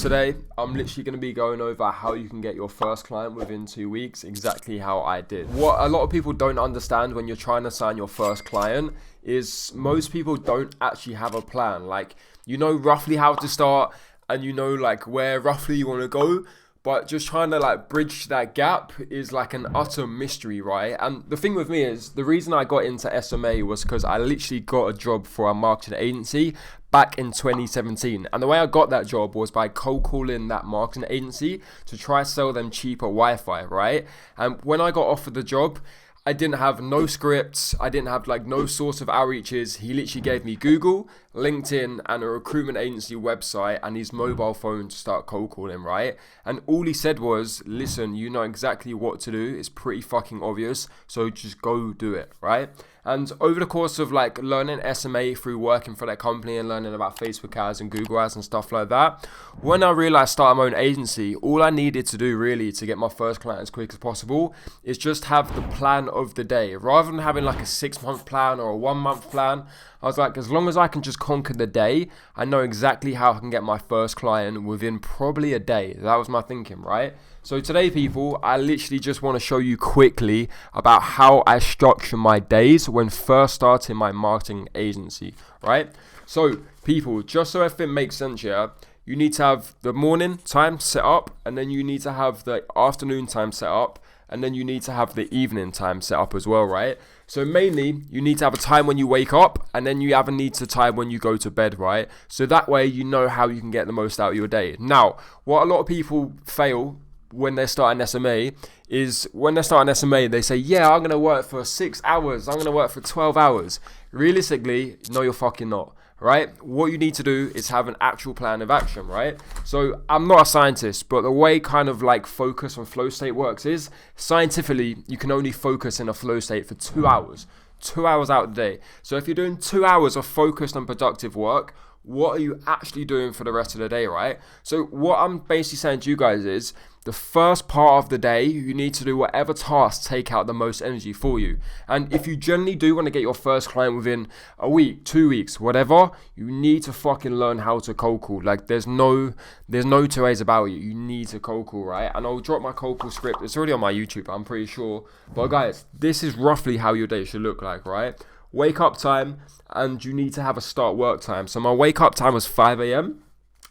today I'm literally going to be going over how you can get your first client within 2 weeks, exactly how I did. What a lot of people don't understand when you're trying to sign your first client is most people don't actually have a plan. Like, you know roughly how to start and you know like where roughly you want to go, but just trying to like bridge that gap is like an utter mystery, right? And the thing with me is the reason I got into SMA was because I literally got a job for a marketing agency back in 2017. And the way I got that job was by cold calling that marketing agency to try to sell them cheaper Wi-Fi, right? And when I got offered the job, I didn't have no scripts. I didn't have like no source of outreaches. He literally gave me Google, LinkedIn, and a recruitment agency website and his mobile phone to start cold calling, right? And all he said was, listen, you know exactly what to do. It's pretty fucking obvious. So just go do it, right? And over the course of like learning SMA through working for that company and learning about Facebook ads and Google ads and stuff like that, when I realized starting my own agency, all I needed to do really to get my first client as quick as possible is just have the plan of the day. Rather than having like a 6-month plan or a 1-month plan, I was like, as long as I can just conquer the day, I know exactly how I can get my first client within probably a day. That was my thinking, right? So today, people, I literally just want to show you quickly about how I structure my days when first starting my marketing agency, right? So people, just so everything makes sense here, you need to have the morning time set up, and then you need to have the afternoon time set up, and then you need to have the evening time set up as well, right? So mainly, you need to have a time when you wake up, and then you have a need to time when you go to bed, right? So that way, you know how you can get the most out of your day. Now, what a lot of people fail when they're starting SMA is when they're starting SMA, they say, yeah, I'm going to work for 6 hours. I'm going to work for 12 hours. Realistically, no, you're fucking not. Right? What you need to do is have an actual plan of action, right? So I'm not a scientist, but the way kind of like focus on flow state works is scientifically, you can only focus in a flow state for 2 hours, 2 hours out of the day. So if you're doing 2 hours of focused and productive work, what are you actually doing for the rest of the day, right? So what I'm basically saying to you guys is the first part of the day, you need to do whatever tasks take out the most energy for you. And if you generally do want to get your first client within a week, 2 weeks, whatever, you need to fucking learn how to cold call. Like there's no two ways about it. You need to cold call, right? And I'll drop my cold call script. It's already on my YouTube, I'm pretty sure. But guys, this is roughly how your day should look like, right? Wake up time, and you need to have a start work time. So my wake up time was 5 a.m.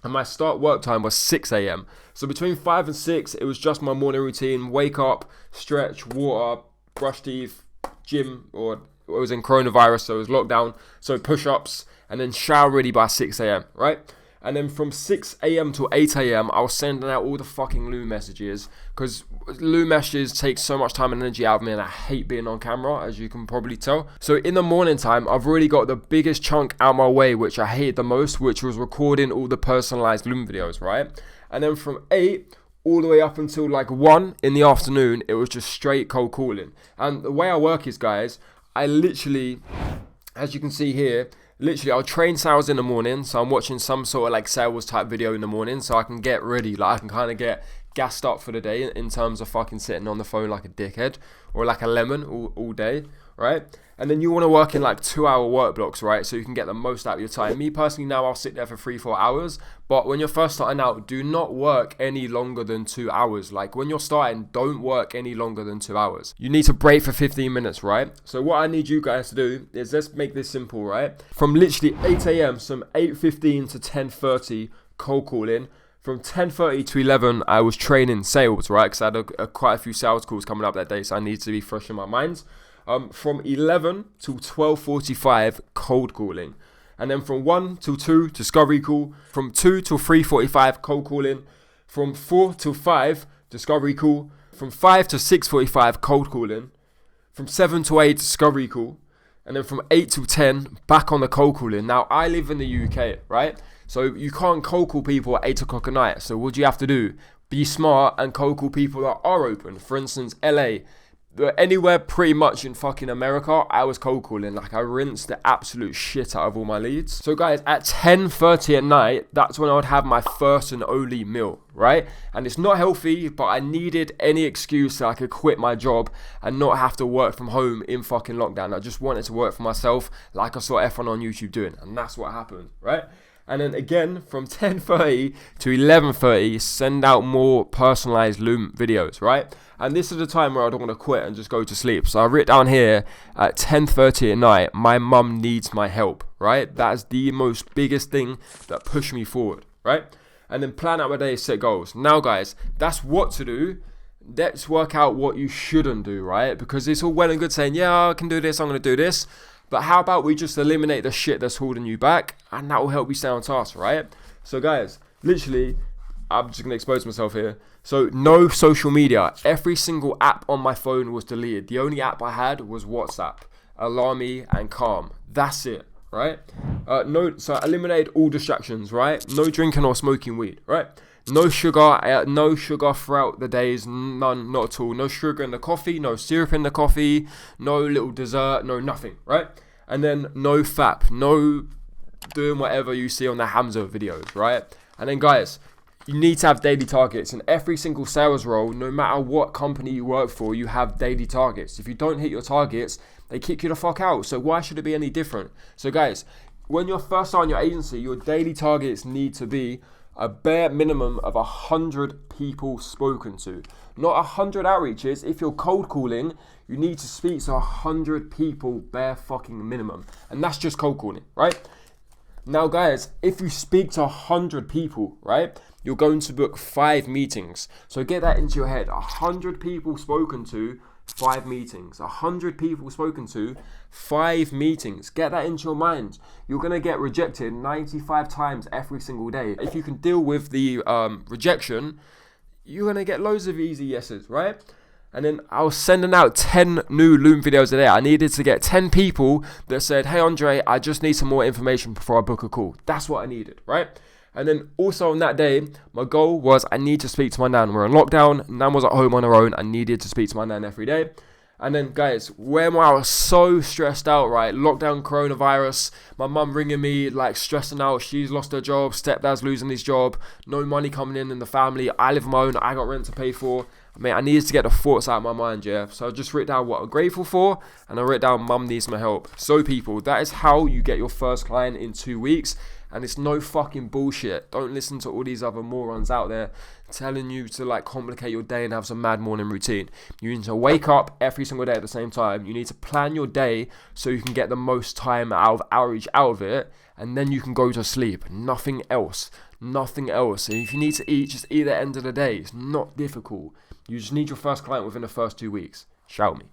and my start work time was 6 a.m. So between 5 and 6, it was just my morning routine. Wake up, stretch, water, brush teeth, gym, or it was in coronavirus, so it was lockdown. So push-ups, and then shower ready by 6 a.m., right? And then from 6 a.m. to 8 a.m., I was sending out all the fucking Lou messages because Lou messages take so much time and energy out of me, and I hate being on camera, as you can probably tell. So in the morning time, I've already got the biggest chunk out my way, which I hated the most, which was recording all the personalized Loom videos, right? And then from 8 all the way up until like 1 in the afternoon, it was just straight cold calling. And the way I work is, guys, I literally, as you can see here, I'll train sales in the morning, so I'm watching some sort of like sales type video in the morning so I can get ready, like I can kind of get gassed up for the day in terms of fucking sitting on the phone like a dickhead or like a lemon all day, right? And then you want to work in like 2-hour work blocks, right? So you can get the most out of your time. Me personally now, I'll sit there for 3-4 hours, but when you're first starting out, do not work any longer than 2 hours. Like when you're starting, don't work any longer than 2 hours. You need to break for 15 minutes, right? So what I need you guys to do is let's make this simple, right? From literally 8 a.m., some 8:15 to 10:30 cold calling. From 10:30 to 11, I was training sales, right? Because I had quite a few sales calls coming up that day, so I needed to be fresh in my mind. From 11 to 12:45, cold calling. And then from 1 till 2, discovery call. From 2 till 3:45, cold calling. From 4 till 5, discovery call. From 5 to 6:45, cold calling. From 7 to 8, discovery call. And then from 8 to 10, back on the cold calling. Now, I live in the UK, right? So you can't cold call people at 8 o'clock at night. So what do you have to do? Be smart and cold call people that are open. For instance, LA. Anywhere pretty much in fucking America, I was cold calling. Like I rinsed the absolute shit out of all my leads. So guys, at 10:30 at night, that's when I would have my first and only meal, right? And it's not healthy, but I needed any excuse so I could quit my job and not have to work from home in fucking lockdown. I just wanted to work for myself like I saw F1 on YouTube doing. And that's what happened, right? And then again, from 10:30 to 11:30, send out more personalized Loom videos, right? And this is the time where I don't want to quit and just go to sleep. So I wrote down here at 10:30 at night, my mum needs my help, right? That's the most biggest thing that pushed me forward, right? And then plan out my day, set goals. Now, guys, that's what to do. Let's work out what you shouldn't do, right? Because it's all well and good saying, yeah, I can do this, I'm going to do this. But how about we just eliminate the shit that's holding you back, and that will help you stay on task, right? So guys, literally, I'm just going to expose myself here. So no social media. Every single app on my phone was deleted. The only app I had was WhatsApp, Alarmy, and Calm. That's it, right? So I eliminated all distractions, right? No drinking or smoking weed, right? No sugar throughout the days, none, not at all. No sugar in the coffee, no syrup in the coffee, no little dessert, no nothing, right? And then no FAP, no doing whatever you see on the Hamza videos, right? And then guys, you need to have daily targets. In every single sales role, no matter what company you work for, you have daily targets. If you don't hit your targets, they kick you the fuck out. So why should it be any different? So guys, when you're first starting your agency, your daily targets need to be a bare minimum of 100 people spoken to. Not 100 outreaches. If you're cold calling, you need to speak to 100 people bare fucking minimum. And that's just cold calling, right? Now guys, if you speak to 100 people, right, you're going to book 5 meetings. So get that into your head. 100 people spoken to, 5 meetings. 100 people spoken to, 5 meetings. Get that into your mind. You're going to get rejected 95 times every single day. If you can deal with the rejection, you're going to get loads of easy yeses, right? And then I was sending out 10 new Loom videos a day. I needed to get 10 people that said, hey Andre, I just need some more information before I book a call. That's what I needed, right? And then also on that day, my goal was I need to speak to my nan. We're on lockdown. Nan was at home on her own. I needed to speak to my nan every day. And then guys, when I was so stressed out, right? Lockdown, coronavirus, my mum ringing me, like stressing out. She's lost her job. Stepdad's losing his job. No money coming in the family. I live on my own. I got rent to pay for. I mean, I needed to get the thoughts out of my mind, yeah. So I just wrote down what I'm grateful for, and I wrote down mum needs my help. So people, that is how you get your first client in 2 weeks. And it's no fucking bullshit. Don't listen to all these other morons out there telling you to like complicate your day and have some mad morning routine. You need to wake up every single day at the same time. You need to plan your day so you can get the most time out of outreach out of it, and then you can go to sleep. Nothing else. Nothing else. And if you need to eat, just eat at the end of the day. It's not difficult. You just need your first client within the first 2 weeks. Shout me.